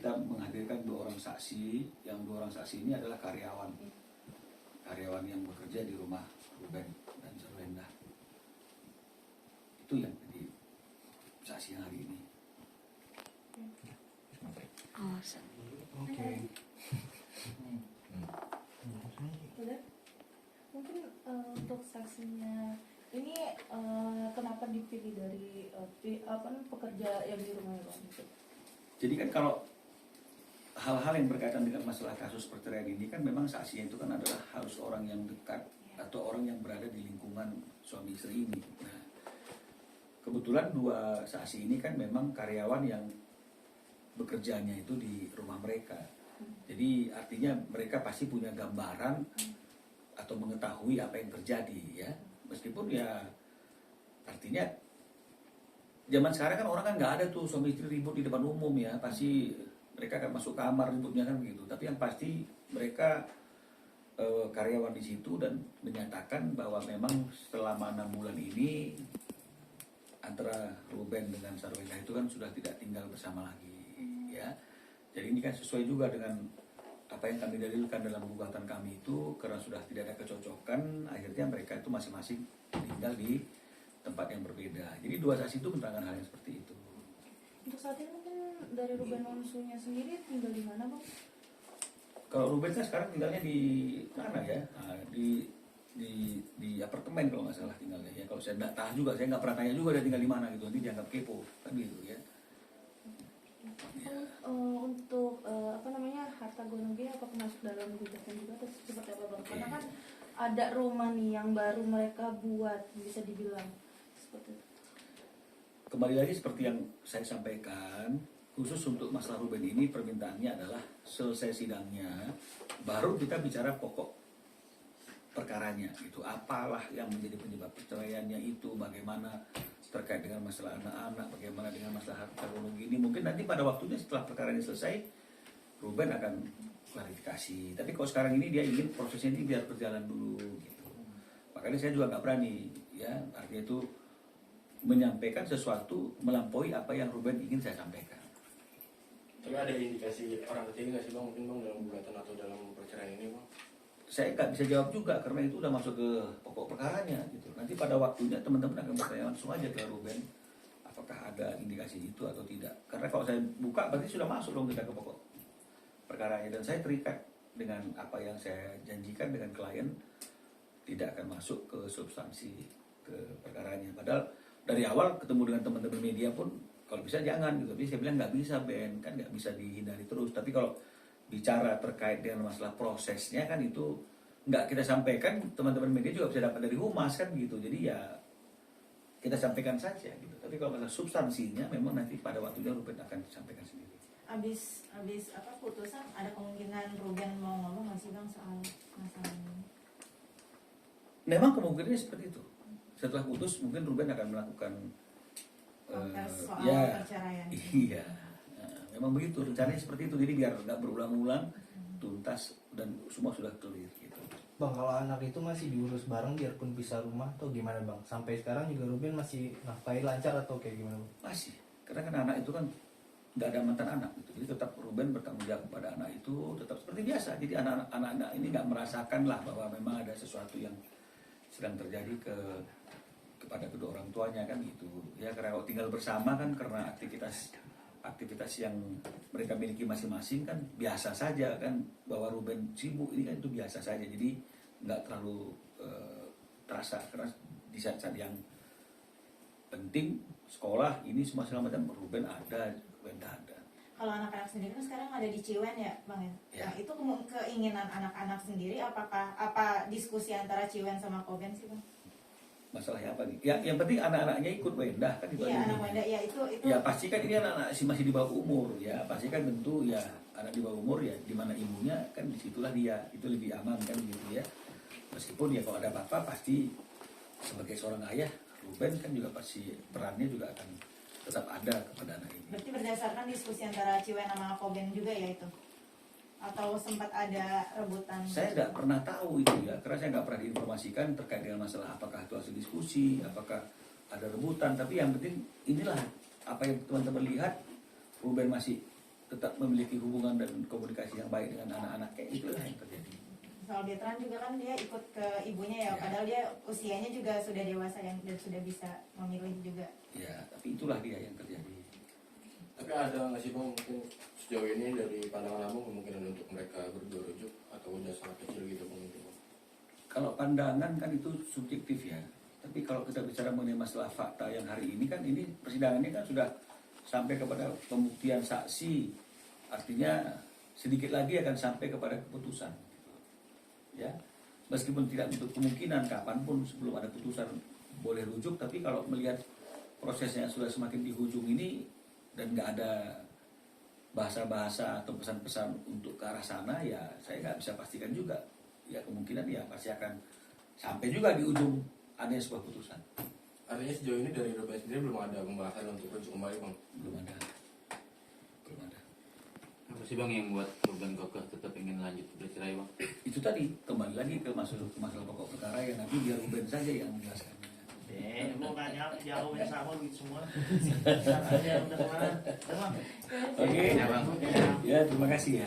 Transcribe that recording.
kita menghadirkan 2 orang saksi. Yang 2 orang saksi ini adalah karyawan yang bekerja di rumah Ruben dan Sarwenda. Itu yang jadi saksi hari ini. Oke. Udah? Mungkin untuk saksinya ini kenapa dipilih dari pekerja yang di rumah itu? Jadi kan kalau hal-hal yang berkaitan dengan masalah kasus perceraian ini kan memang saksinya itu kan adalah harus orang yang dekat atau orang yang berada di lingkungan suami istri ini. Nah, kebetulan 2 saksi ini kan memang karyawan yang bekerjanya itu di rumah mereka. Jadi artinya mereka pasti punya gambaran atau mengetahui apa yang terjadi ya. Meskipun ya artinya zaman sekarang kan orang kan nggak ada tuh suami istri ribut di depan umum ya, pasti mereka akan masuk kamar ributnya kan begitu. Tapi yang pasti mereka karyawan di situ dan menyatakan bahwa memang selama 6 bulan ini antara Ruben dengan Sarwenda itu kan sudah tidak tinggal bersama lagi ya. Jadi ini kan sesuai juga dengan apa yang kami dalilkan dalam gugatan kami itu, karena sudah tidak ada kecocokan, akhirnya mereka itu masing-masing tinggal di tempat yang berbeda. Jadi 2 saksi itu menerangkan hal yang seperti itu. Untuk saat ini mungkin dari Ruben Onsunya sendiri tinggal di mana, Bang? Kalau Ruben kan sekarang tinggalnya di mana ya? Nah, di apartemen kalau nggak salah tinggalnya ya. Kalau saya nggak tahu juga, saya nggak pernah tanya juga dia tinggal di mana gitu. Nanti dianggap kepo kan gitu ya. Untuk harta gonognya apakah masuk dalam gugatan juga atau seperti apa, Bang? Karena kan ada rumah nih yang baru mereka buat, bisa dibilang seperti itu. Kembali lagi seperti yang saya sampaikan, khusus untuk masalah Ruben ini permintaannya adalah selesai sidangnya baru kita bicara pokok perkaranya itu, apalah yang menjadi penyebab perceraiannya itu, bagaimana terkait dengan masalah anak-anak, bagaimana dengan masalah harta gonogini ini. Mungkin nanti pada waktunya setelah perkara ini selesai Ruben akan klarifikasi. Tapi kalau sekarang ini dia ingin prosesnya ini biar berjalan dulu gitu. Makanya saya juga nggak berani ya, artinya itu menyampaikan sesuatu melampaui apa yang Ruben ingin saya sampaikan. Tapi ada indikasi orang ketiga nggak sih, Bang? Mungkin Bang dalam gugatan atau dalam perceraian ini, Bang? Saya nggak bisa jawab juga karena itu udah masuk ke pokok perkaranya gitu. Nanti pada waktunya teman-teman akan bertanya langsung aja ke Ruben apakah ada indikasi itu atau tidak. Karena kalau saya buka berarti sudah masuk dong kita ke pokok perkaranya, dan saya terikat dengan apa yang saya janjikan dengan klien tidak akan masuk ke substansi ke perkaranya. Padahal dari awal ketemu dengan teman-teman media pun kalau bisa jangan gitu. Tapi saya bilang nggak bisa Ben, kan nggak bisa dihindari terus. Tapi kalau bicara terkait dengan masalah prosesnya kan itu nggak kita sampaikan, teman-teman media juga bisa dapat dari humas kan gitu. Jadi ya kita sampaikan saja gitu. Tapi kalau masalah substansinya memang nanti pada waktunya Ruben akan disampaikan sendiri. Abis putusan ada kemungkinan Ruben mau ngomong masih, Bang, soal masalah ini? Memang kemungkinannya seperti itu. Setelah putus mungkin Ruben akan melakukan soal perceraian. Iya. Memang begitu, rencananya seperti itu. Jadi biar nggak berulang-ulang, tuntas dan semua sudah clear gitu. Bang, kalau anak itu masih diurus bareng biarpun pisah rumah atau gimana, Bang? Sampai sekarang juga Ruben masih nafkahi lancar atau kayak gimana, Bang? Masih. Karena kan anak itu kan nggak ada mantan anak gitu. Jadi tetap Ruben bertanggung jawab kepada anak itu tetap seperti biasa. Jadi anak-anak ini nggak merasakan lah bahwa memang ada sesuatu yang sedang terjadi kepada kedua orang tuanya kan gitu. Ya karena kalau tinggal bersama kan karena aktivitas yang mereka miliki masing-masing kan biasa saja kan, bahwa Ruben sibuk ini kan itu biasa saja. Jadi nggak terlalu terasa keras di saat-saat yang penting sekolah ini semua segala macam Ruben ada, Ruben ada. Kalau anak-anak sendiri kan sekarang ada di Ciwen ya, Bang ya. Ya. Nah, itu keinginan anak-anak sendiri apa diskusi antara Ciwen sama Koben sih, Bang? Masalahnya apa nih? Ya, yang penting anak-anaknya ikut Wenda kan itu. Iya, anak Wenda ya itu. Ya pasti kan ini anak-anak masih di bawah umur ya, pasti kan tentu ya anak di bawah umur ya di mana ibunya kan disitulah dia, itu lebih aman kan gitu ya. Meskipun ya kalau ada apa-apa pasti sebagai seorang ayah Ruben kan juga pasti perannya juga akan tetap ada kepada anak ini. Berarti berdasarkan diskusi antara Ciwen sama Koben juga ya itu? Atau sempat ada rebutan? Saya nggak pernah tahu itu ya, karena saya nggak pernah diinformasikan terkait dengan masalah apakah itu hasil diskusi, apakah ada rebutan. Tapi yang penting inilah apa yang teman-teman lihat, Ruben masih tetap memiliki hubungan dan komunikasi yang baik dengan anak-anak, kayak itulah yang terjadi. Soal Detran juga kan dia ikut ke ibunya ya, padahal dia usianya juga sudah dewasa dan sudah bisa memilih juga. Ya, tapi itulah dia yang terjadi. Tapi ada nggak sih bang mungkin sejauh ini dari pandangan abang kemungkinan untuk mereka berdua rujuk atau udah sangat kecil gitu bang? Kalau pandangan kan itu subjektif ya. Tapi kalau kita bicara mengenai masalah fakta yang hari ini kan ini persidangannya kan sudah sampai kepada pembuktian saksi. Artinya sedikit lagi akan sampai kepada keputusan. Ya, meskipun tidak untuk kemungkinan kapanpun sebelum ada putusan boleh rujuk, tapi kalau melihat prosesnya sudah semakin di hujung ini dan nggak ada bahasa-bahasa atau pesan-pesan untuk ke arah sana, ya saya nggak bisa pastikan juga. Ya kemungkinan ya pasti akan sampai juga di ujung ada sebuah putusan. Artinya sejauh ini dari Ruben sendiri belum ada pembahasan untuk rujuk kembali bang? Belum ada. Apa sih bang yang buat Ruben Kokoh tetap ingin lanjut bercerai bang? Itu tadi kembali lagi ke masalah pokok perkara yang nanti biar Ruben saja yang menjelaskan. Bukan jauh yang sama gitu semua. Udah kemana? Oke. Ya, terima kasih ya.